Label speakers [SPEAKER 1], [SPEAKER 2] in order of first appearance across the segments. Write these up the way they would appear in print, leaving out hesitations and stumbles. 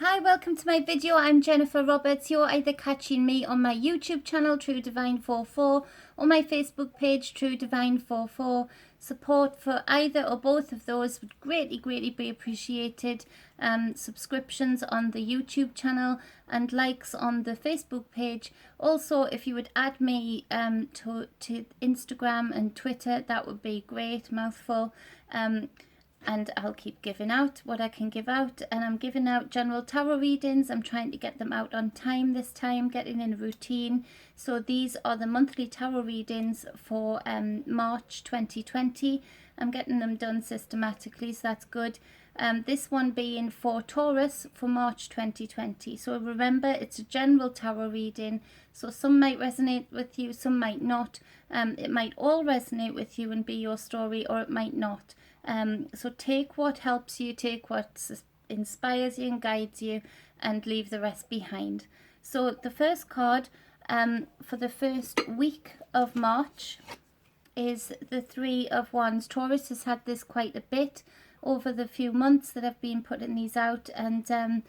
[SPEAKER 1] Hi, welcome to my video. I'm Jennifer Roberts. You're either catching me on my YouTube channel, True Divine 44, or my Facebook page, True Divine 44. Support for either or both of those would greatly be appreciated. Subscriptions on the YouTube channel and likes on the Facebook page. Also, if you would add me to Instagram and Twitter, that would be great. Mouthful. And I'll keep giving out what I can give out, and I'm giving out general tarot readings. I'm trying to get them out on time this time, getting in a routine. So these are the monthly tarot readings for March 2020. I'm getting them done systematically, so that's good. This one being for Taurus for March 2020. So remember, it's a general tarot reading, so some might resonate with you, some might not. It might all resonate with you and be your story, or it might not. So take what helps you, take what inspires you and guides you, and leave the rest behind. So the first card for the first week of March is the Three of Wands. Taurus has had this quite a bit over the few months that I've been putting these out, and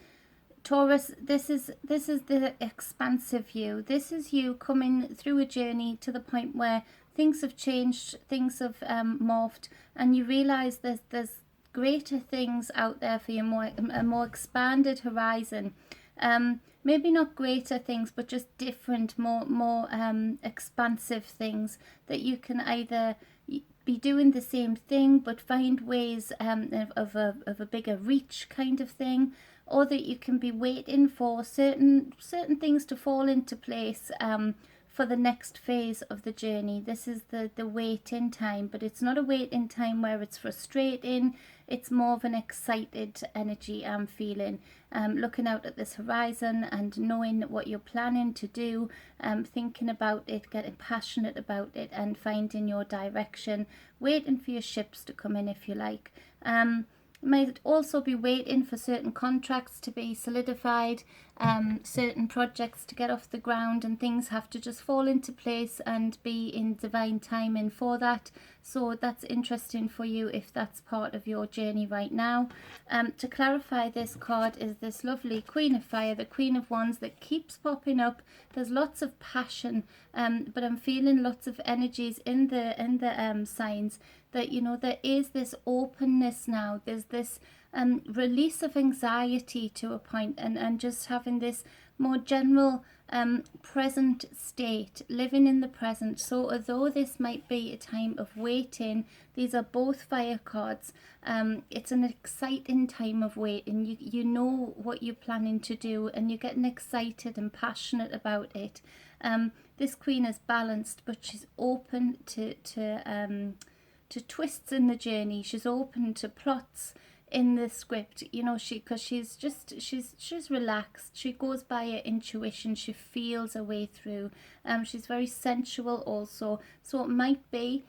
[SPEAKER 1] Taurus, this is the expansive view. This is you coming through a journey to the point where things have changed, things have morphed, and you realize there's greater things out there for you, a more expanded horizon. Maybe not greater things, but just different, more expansive things that you can either be doing the same thing but find ways of a bigger reach kind of thing, or that you can be waiting for certain things to fall into place for the next phase of the journey. This is the wait-in time, but it's not a wait-in time where it's frustrating. It's more of an excited energy I'm feeling, looking out at this horizon and knowing what you're planning to do, thinking about it, getting passionate about it, and finding your direction, waiting for your ships to come in, if you like. Might also be waiting for certain contracts to be solidified, certain projects to get off the ground, and things have to just fall into place and be in divine timing for that. So that's interesting for you if that's part of your journey right now. To clarify, this card is this lovely Queen of Fire, the Queen of Wands, that keeps popping up. There's lots of passion, but I'm feeling lots of energies in the signs that, you know, there is this openness now. There's this release of anxiety to a point, and just having this more general present state, living in the present. So although this might be a time of waiting, these are both fire cards. It's an exciting time of waiting. You know what you're planning to do, and you're getting excited and passionate about it. This queen is balanced, but she's open to twists in the journey. She's open to plots in the script, you know, because she's relaxed. She goes by her intuition. She feels her way through. She's very sensual also. So it might be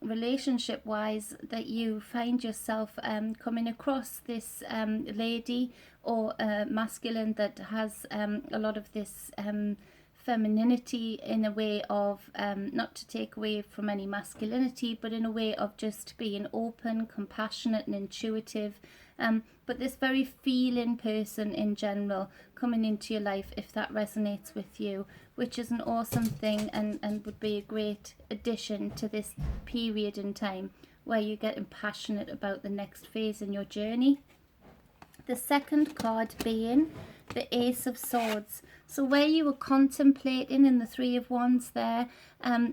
[SPEAKER 1] relationship wise that you find yourself coming across this lady or masculine that has a lot of this femininity, in a way of not to take away from any masculinity, but in a way of just being open, compassionate and intuitive, but this very feeling person in general coming into your life, if that resonates with you, which is an awesome thing, and would be a great addition to this period in time where you're getting passionate about the next phase in your journey. The second card being the Ace of Swords. So where you were contemplating in the Three of Wands there,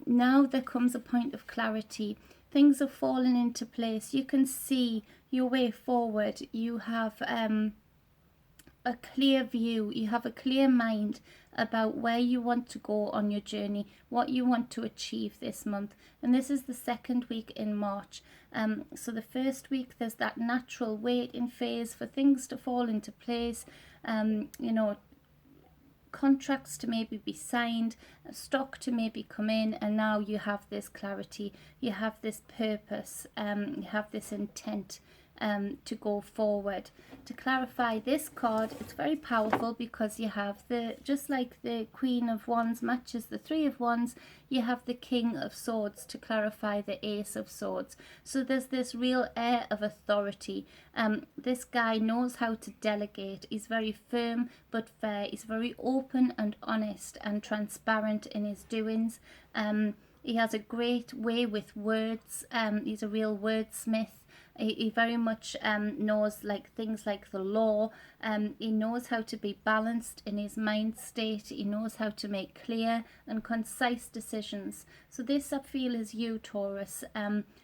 [SPEAKER 1] now there comes a point of clarity. Things are falling into place. You can see your way forward. You have a clear view. You have a clear mind about where you want to go on your journey, what you want to achieve this month. And this is the second week in March. So the first week, there's that natural waiting phase for things to fall into place, you know, contracts to maybe be signed, stock to maybe come in, and now you have this clarity, you have this purpose, you have this intent to go forward. To clarify this card, it's very powerful because you have just like the Queen of Wands matches the Three of Wands, you have the King of Swords to clarify the Ace of Swords. So there's this real air of authority. This guy knows how to delegate. He's very firm but fair. He's very open and honest and transparent in his doings. He has a great way with words. He's a real wordsmith. He very much knows like things like the law. He knows how to be balanced in his mind state. He knows how to make clear and concise decisions. So this, I feel, is you, Taurus.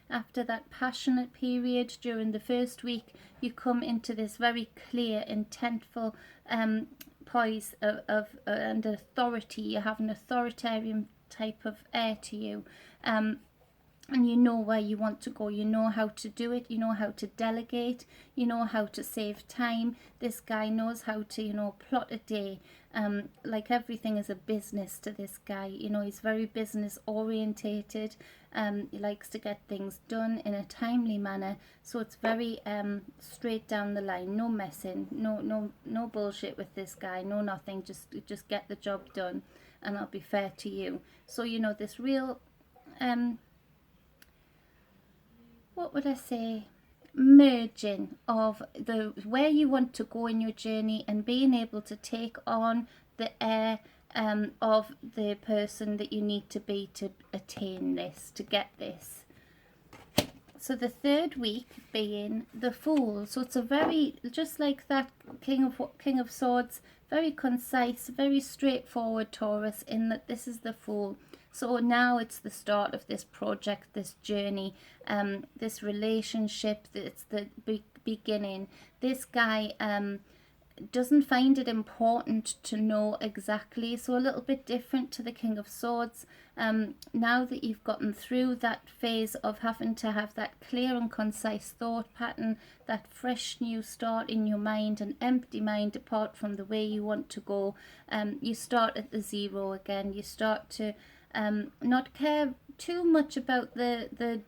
[SPEAKER 1] After that passionate period during the first week, you come into this very clear, intentful poise of and authority. You have an authoritarian type of air to you. And you know where you want to go, you know how to do it, you know how to delegate, you know how to save time. This guy knows how to, you know, plot a day. Like everything is a business to this guy. You know, he's very business orientated. He likes to get things done in a timely manner. So it's very straight down the line, no messing, no bullshit with this guy, no nothing. Just get the job done, and I'll be fair to you. So you know, this real what would I say, merging of where you want to go in your journey and being able to take on the air of the person that you need to be to attain this, to get this. So the third week being the Fool. So it's a very, just like that King of Swords, very concise, very straightforward Taurus, in that this is the Fool. So now it's the start of this project, this journey, this relationship. It's the beginning. This guy doesn't find it important to know exactly. So a little bit different to the King of Swords. Now that you've gotten through that phase of having to have that clear and concise thought pattern, that fresh new start in your mind, an empty mind apart from the way you want to go, you start at the zero again. You start to not care too much about the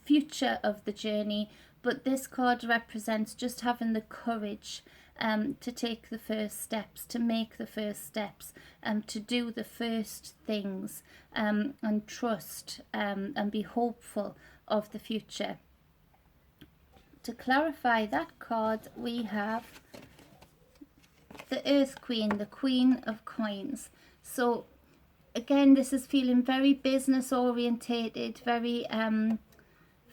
[SPEAKER 1] future of the journey, but this card represents just having the courage to take the first steps, to make the first steps, to do the first things, and trust and be hopeful of the future. To clarify that card, we have the Earth Queen, the Queen of Coins. So again, this is feeling very business orientated, very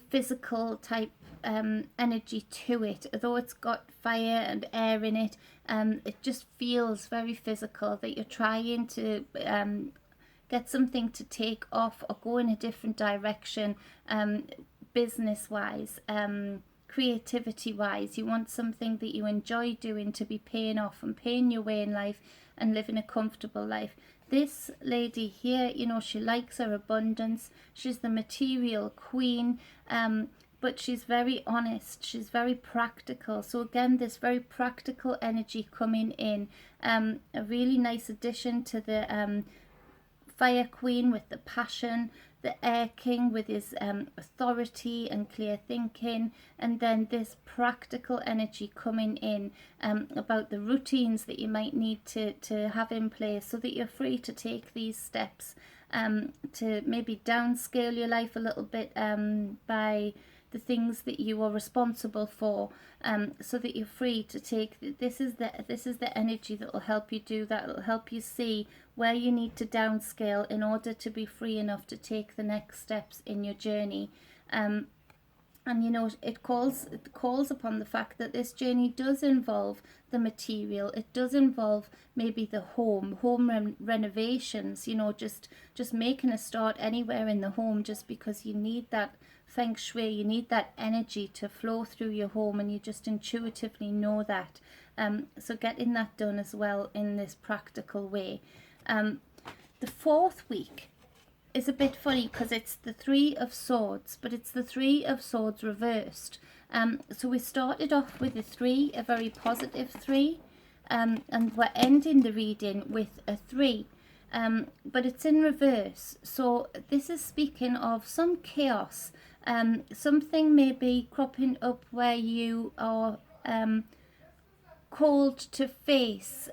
[SPEAKER 1] physical type energy to it. Although it's got fire and air in it, it just feels very physical, that you're trying to get something to take off or go in a different direction, business wise, creativity wise. You want something that you enjoy doing to be paying off and paying your way in life and living a comfortable life. This lady here, you know, she likes her abundance. She's the material queen, but she's very honest. She's very practical. So again, this very practical energy coming in. A really nice addition to the Fire Queen with the passion, the Air King with his authority and clear thinking, and then this practical energy coming in about the routines that you might need to have in place so that you're free to take these steps to maybe downscale your life a little bit by the things that you are responsible for, so that you're free to take. This is the energy that will help you do that. It'll help you see where you need to downscale in order to be free enough to take the next steps in your journey. And you know, it calls upon the fact that this journey does involve the material. It does involve maybe the home renovations, you know, just making a start anywhere in the home, just because you need that feng shui, you need that energy to flow through your home, and you just intuitively know that. So getting that done as well in this practical way. The fourth week is a bit funny because it's the Three of Swords, but it's the Three of Swords reversed. So we started off with a 3, a very positive 3, and we're ending the reading with a 3, but it's in reverse. So this is speaking of some chaos Something may be cropping up where you are called to face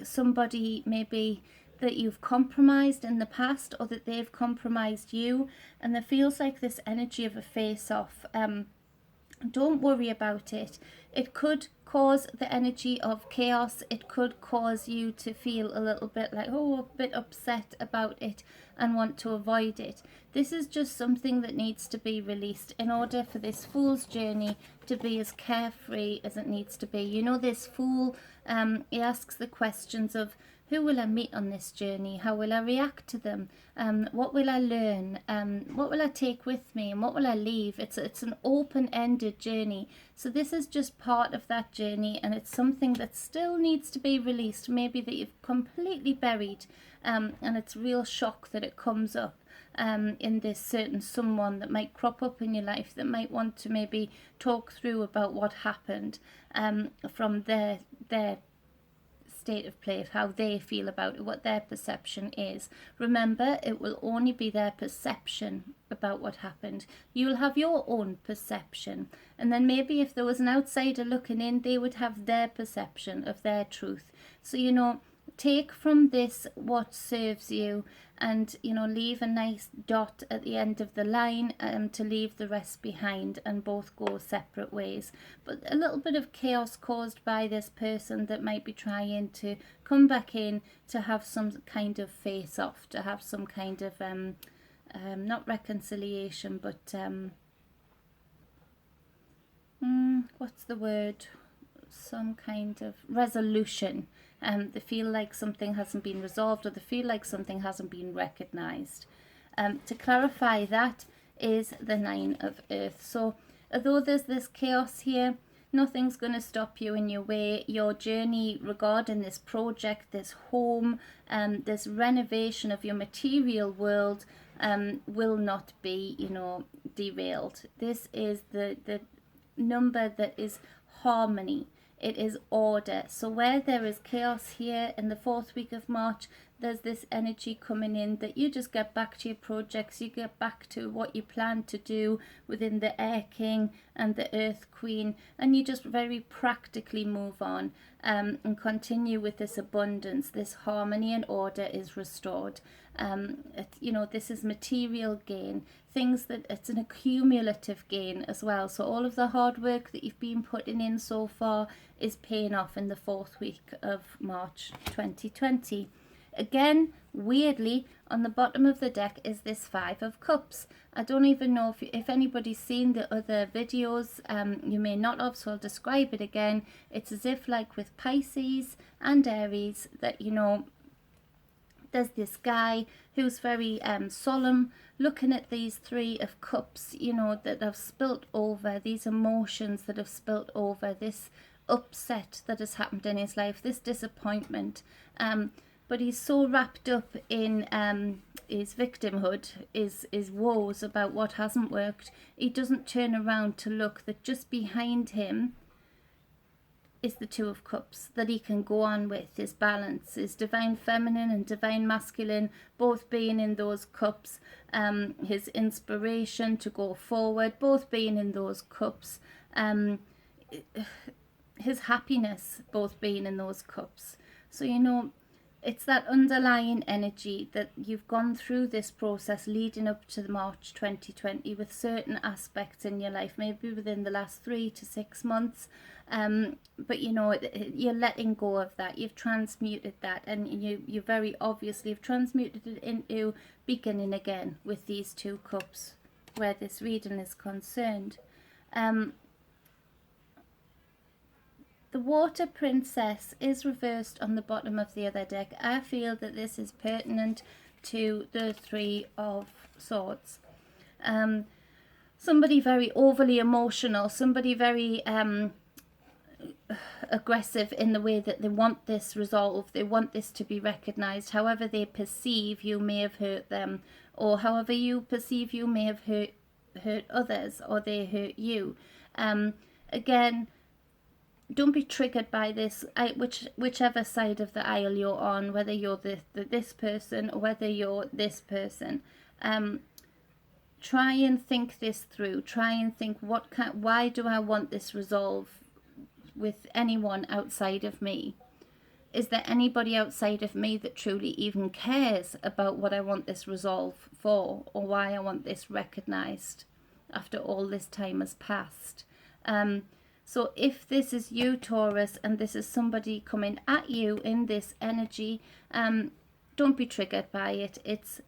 [SPEAKER 1] somebody maybe that you've compromised in the past, or that they've compromised you, and there feels like this energy of a face-off. Don't worry about it. It could cause the energy of chaos. It could cause you to feel a little bit like, oh, a bit upset about it and want to avoid it. This is just something that needs to be released in order for this Fool's journey to be as carefree as it needs to be. You know, this Fool, he asks the questions of, who will I meet on this journey? How will I react to them? What will I learn? What will I take with me? And what will I leave? It's an open-ended journey. So this is just part of that journey, and it's something that still needs to be released. Maybe that you've completely buried, and it's real shock that it comes up in this certain someone that might crop up in your life, that might want to maybe talk through about what happened from their state of play, of how they feel about it, what their perception is. Remember, it will only be their perception about what happened. You'll have your own perception, and then maybe if there was an outsider looking in, they would have their perception of their truth. So, you know, take from this what serves you, and, you know, leave a nice dot at the end of the line to leave the rest behind, and both go separate ways. But a little bit of chaos caused by this person that might be trying to come back in to have some kind of face off, to have some kind of not reconciliation, but what's the word, some kind of resolution. They feel like something hasn't been resolved, or they feel like something hasn't been recognized. To clarify, that is the 9 of Earth. So although there's this chaos here, nothing's going to stop you in your way. Your journey regarding this project, this home, this renovation of your material world will not be, you know, derailed. This is the number that is harmony. It is order. So where there is chaos here in the 4th week of March, there's this energy coming in that you just get back to your projects, you get back to what you plan to do within the Air King and the Earth Queen, and you just very practically move on and continue with this abundance. This harmony and order is restored. You know, this is material gain, things that it's an accumulative gain as well. So all of the hard work that you've been putting in so far is paying off in the 4th week of March 2020. Again, weirdly, on the bottom of the deck is this 5 of Cups. I don't even know if anybody's seen the other videos. You may not have, so I'll describe it again. It's as if, like with Pisces and Aries, that, you know, there's this guy who's very solemn, looking at these 3 of Cups, you know, that have spilt over, these emotions that have spilt over, this upset that has happened in his life, this disappointment. But he's so wrapped up in his victimhood, his woes about what hasn't worked, he doesn't turn around to look that just behind him is the 2 of Cups that he can go on with, his balance, his divine feminine and divine masculine, both being in those cups, his inspiration to go forward, both being in those cups, his happiness, both being in those cups. So, you know, it's that underlying energy that you've gone through this process leading up to March 2020 with certain aspects in your life, maybe within the last 3 to 6 months. But, you know, you're letting go of that. You've transmuted that, and you very obviously have transmuted it into beginning again with these 2 cups where this reading is concerned. The Water Princess is reversed on the bottom of the other deck. I feel that this is pertinent to the 3 of Swords. Somebody very overly emotional, somebody very aggressive in the way that they want this resolved, they want this to be recognized. However they perceive you may have hurt them, or however you perceive you may have hurt others, or they hurt you. Again, don't be triggered by this, whichever side of the aisle you're on, whether you're this person or whether you're this person. try and think this through. Try and think, why do I want this resolve with anyone outside of me? Is there anybody outside of me that truly even cares about what I want this resolve for, or why I want this recognized after all this time has passed? So if this is you, Taurus, and this is somebody coming at you in this energy, don't be triggered by it. It's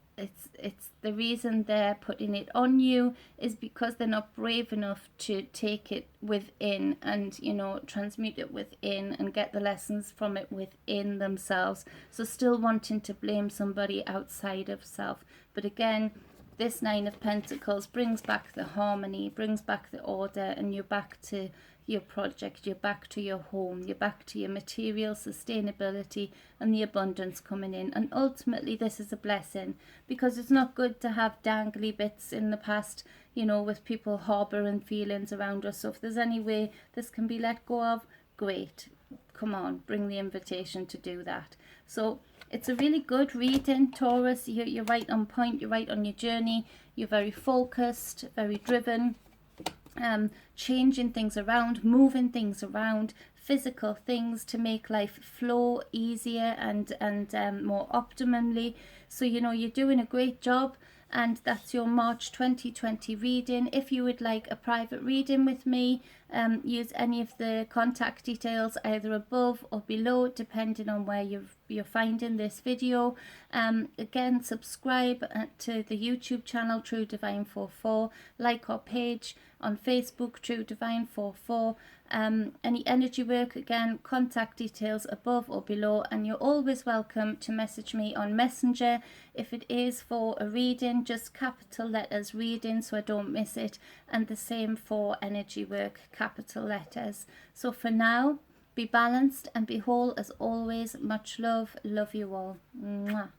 [SPEAKER 1] the reason they're putting it on you is because they're not brave enough to take it within and, you know, transmute it within and get the lessons from it within themselves. So still wanting to blame somebody outside of self. But again, this Nine of Pentacles brings back the harmony, brings back the order, and you're back to your project, you're back to your home, you're back to your material sustainability and the abundance coming in. And ultimately this is a blessing, because it's not good to have dangly bits in the past, you know, with people harbouring feelings around us. So if there's any way this can be let go of, great. Come on, bring the invitation to do that. So it's a really good reading, Taurus. You're right on point, you're right on your journey, you're very focused, very driven. Changing things around, moving things around, physical things to make life flow easier and more optimally. So, you know, you're doing a great job. And that's your March 2020 reading. If you would like a private reading with me, use any of the contact details either above or below, depending on where you're finding this video. Again, subscribe to the YouTube channel True Divine 44, like our page on Facebook True Divine 44. Any energy work, again, contact details above or below, and you're always welcome to message me on Messenger. If it is for a reading, just capital letters reading so I don't miss it, and the same for energy work, capital letters. So for now, be balanced and be whole as always. Much love. Love you all. Mwah.